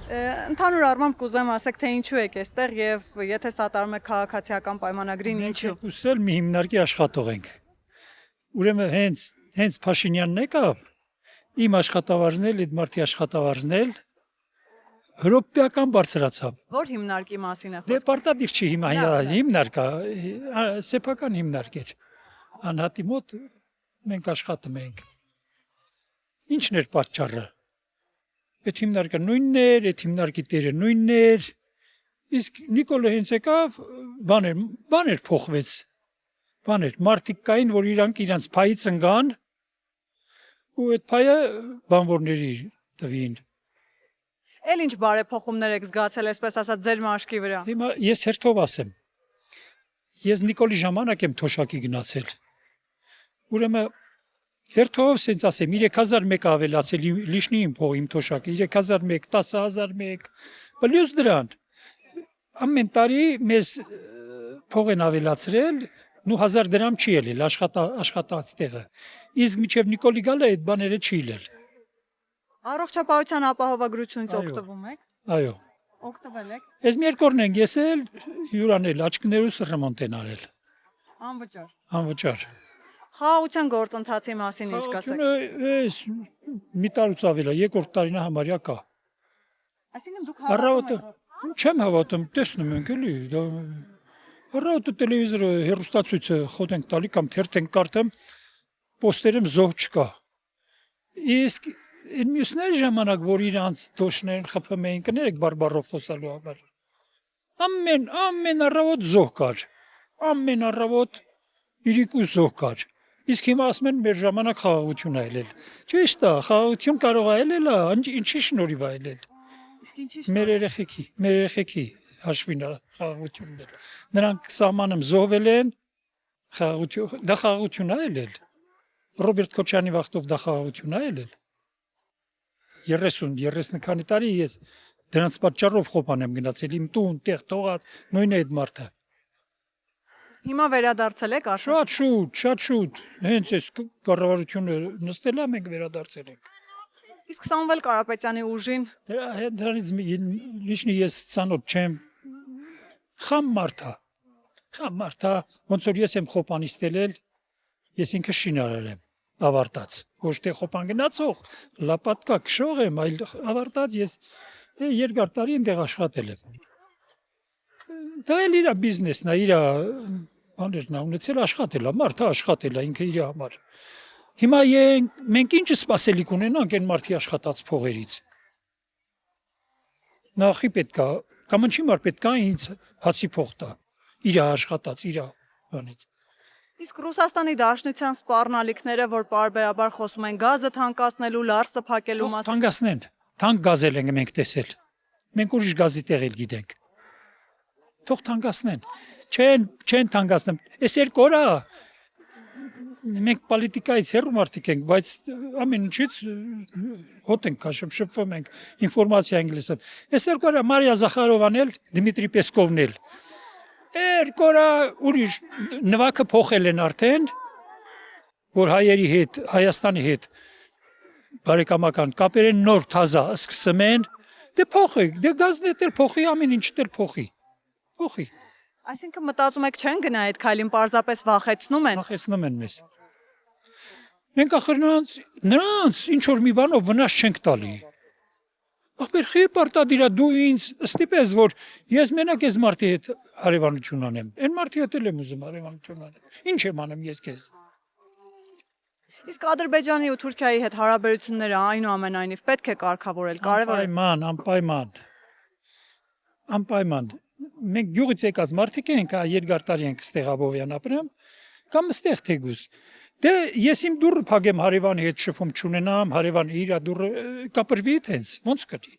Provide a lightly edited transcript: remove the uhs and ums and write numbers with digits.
Ընդհանուր առմամբ կուզեմ ասեք, թե ինչու եք այստեղ եւ եթե սատարում եք քաղաքացիական պայմանագրին, ինչու։ Ուսել մի հիմնարկի աշխատող ենք։ Ուրեմն հենց Փաշինյանն եկավ, իմ աշխատավարձն էլ, այդ մարդի աշխատավարձն էլ հրոպեական բարձրացավ։ Որ հիմնարկի մասին է Դե խոսքը։ պարտադիր չի հիմա Լավ, հիմնարկա, սեփական հիմնարկ էր։ Անհատի մոտ մենք աշխատում ենք։ Ինչն էր պատճառը։ Այդ հիմնարկը նույնն էր, այդ հիմնարկի տերը նույնն էր։ Իսկ Նիկոլը հենց եկավ, բաներ փոխվեց։ Բաներ, մարդիկ կային, որ իրանց փայից ընկան ու այդ փայը բանվորների տվին։ Էլ ինչ բարեփոխումներ եք զգացել, այսպես ասած, ձեր մաշկի վրա։ Հիմա ես հերթով ասեմ։ Ես Նիկոլի ժամանակ եմ թոշակի գնացել։ Ուրեմն հերթով ասենց ասեմ 3001 ավելացել լիշնի իմ փողի իմ թոշակը 3001 10001 պլյուս դրան ամեն տարի մեզ փող են ավելացրել ու 1000 դրամ չի ելել աշխատած տեղը իսկ միջև Նիկոլի գալը այդ բաները չի ելել Առողջապահության ապահովագրությունից Այո։ օգտվում եք։ այո Օգտվել եք։ այս մի երկորն ենք ես էլ հյուրանել աչքներուս ռեմոնտ են արել Անվճար։ անվճար Խաղաղության գործընթացի մասին ինչ կասեք։ Այս մի տարուց ավել է, երկրորդ տարին համարյա կա։ Այսինքն դուք Առավոտը չեմ հավատում, տեսնում ենք էլի, դա առավոտը տելևիզորը հեռուստացույցը խոտ ենք տալի կամ թերթ ենք կարդում, պոստերում զոհ չկա։ Իսկ այն մյուսների ժամանակ, որ իրանց դոշներն խփում էին, կներեք բարբառով խոսալու համար։ Ամեն առավոտ զոհ կար։ Ամեն առավոտ իրիկու զոհ կար։ Իսկ հիմա ասում են մեր ժամանակ խաղաղություն ա ելել։ Ճիշտ է, խաղաղություն կարող ա ելել, ինչի շնորհիվ ա ելել։ Իսկ ինչի՞ Մեր երեխեքի հաշվին է խաղաղությունն ել։ Նրանք սահմանում զոհվել են, դա խաղաղություն ա ելել։ Ռոբերտ Քոչյանի վախտով դա խաղաղություն ա ելել։ 30 քանի տարի ես դրանց պատճառով խոպան եմ գնացել իմ տուն, տեղ թողած, նույն այդ մարդը։ Հիմա վերադարձել եք աշխատ։ Շատ շուտ, հենց այս կառավարությունը նստել է, մենք վերադարձել ենք։ Իսկ Սամվել Կարապետյանի ուժին Դրանից լիշնի ես ցանոթ չեմ։ Խամ մարդ է, ոնց որ ես եմ խոպան իստելել, ես ինքը շինարար եմ, ավարտած։ Ոչ թե խոպան գնացող, լապատկա քշող եմ, այլ ավարտած ես երկար տարի այնտեղ աշխատել եմ։ Դա էլ իր բիզնեսն է, իր բաներն է ունեցել աշխատել է, մարդը աշխատել է ինքը իր համար։ Հիմա մենք ինչ սպասելիք ունենանք այն մարդի աշխատած փողերից։ Նախի պետք է, կամ ինչի մար պետք է ինձ հացի փող տա, իր աշխատած, իր բանից։ Իսկ Ռուսաստանի Դաշնության սպառնալիքները, որ պարբերաբար խոսում են գազը թանկացնելու, լարսը փակելու մասին։ Թանկացնեն, թանկ գազել ենք մենք տեսել։ Մենք ուրիշ գազի տեղ էլ գիտենք։ Թող թանկացնեն։ Չեն թանկացնում։ Այս երկու օր մենք պոլիտիկայից հեռու մարդիկ ենք, բայց ամեն ինչից հոտ ենք քաշում, շփվում ենք, ինֆորմացիա ենք լսում։ Այս երկու օր Մարիա Զախարովան էլ, Դմիտրի Պեսկովն էլ երկու օր ուրիշ նվակը փոխել են արդեն, որ հայերի հետ, Հայաստանի հետ բարեկամական կապեր են նոր թազա սկսում են, դե փոխի, դե գազն էլ փոխի, ամեն ինչ էլ փոխի։ Այսինքն մտածում եք չեն գնա այդ քայլին, պարզապես վախեցնում են։ Վախեցնում են մեզ։ Մենք ախր նրանց ինչ որ մի բանով վնաս չենք տալի։ Ախպեր խի պարտադիր է դու ինձ ստիպես, որ ես մենակ ես մարդի հետ հարևանություն անեմ։ Այն մարդի հետ էլ եմ ուզում հարևանություն անեմ։ Ինչ եմ անում ես քեզ։ Իսկ Ադրբեջանի ու Թուրքիայի հետ հարաբերությունները այնուամենայնիվ պետք է կարգավորել, կարևոր է։ Անպայման։ Մենք գյուղից եկած մարդիկ ենք, երկար տարի ենք ստեղ Աբովյան ապրում, կամ ստեղ թեգուս։ Դե ես իմ դուրը փակեմ հարևանի հետ շփում չունենամ, հարևանը իր դուրը կապրվի տենց, ոնց կդի։